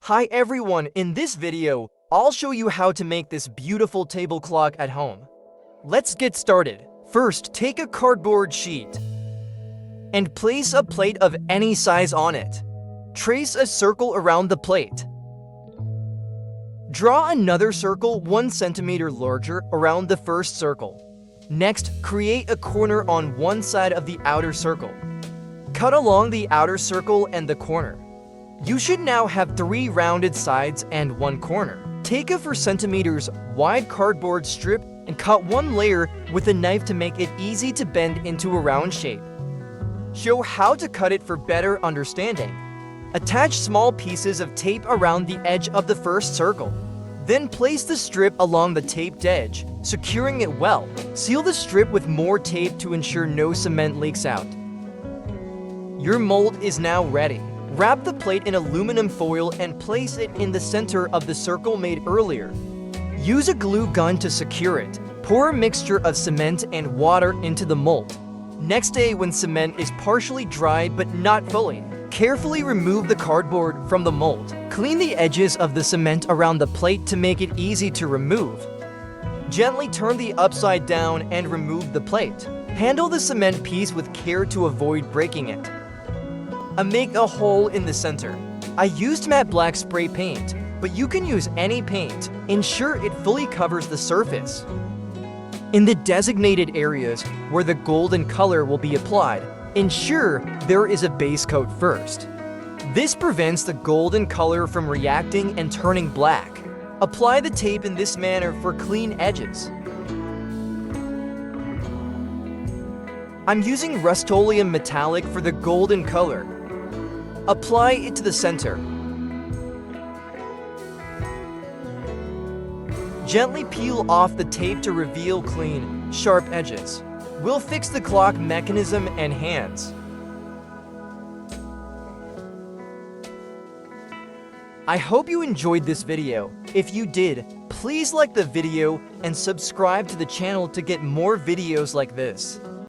Hi everyone, in this video, I'll show you how to make this beautiful table clock at home. Let's get started. First, take a cardboard sheet and place a plate of any size on it. Trace a circle around the plate. Draw another circle 1 centimeter larger around the first circle. Next, create a corner on one side of the outer circle. Cut along the outer circle and the corner. You should now have 3 rounded sides and 1 corner. Take a 4 centimeters wide cardboard strip and cut 1 layer with a knife to make it easy to bend into a round shape. Show how to cut it for better understanding. Attach small pieces of tape around the edge of the first circle. Then place the strip along the taped edge, securing it well. Seal the strip with more tape to ensure no cement leaks out. Your mold is now ready. Wrap the plate in aluminum foil and place it in the center of the circle made earlier. Use a glue gun to secure it. Pour a mixture of cement and water into the mold. Next day, when cement is partially dry but not fully, carefully remove the cardboard from the mold. Clean the edges of the cement around the plate to make it easy to remove. Gently turn the upside down and remove the plate. Handle the cement piece with care to avoid breaking it. Make a hole in the center. I used matte black spray paint, but you can use any paint. Ensure it fully covers the surface. In the designated areas where the golden color will be applied, ensure there is a base coat first. This prevents the golden color from reacting and turning black. Apply the tape in this manner for clean edges. I'm using Rust-Oleum Metallic for the golden color. Apply it to the center. Gently peel off the tape to reveal clean, sharp edges. We'll fix the clock mechanism and hands. I hope you enjoyed this video. If you did, please like the video and subscribe to the channel to get more videos like this.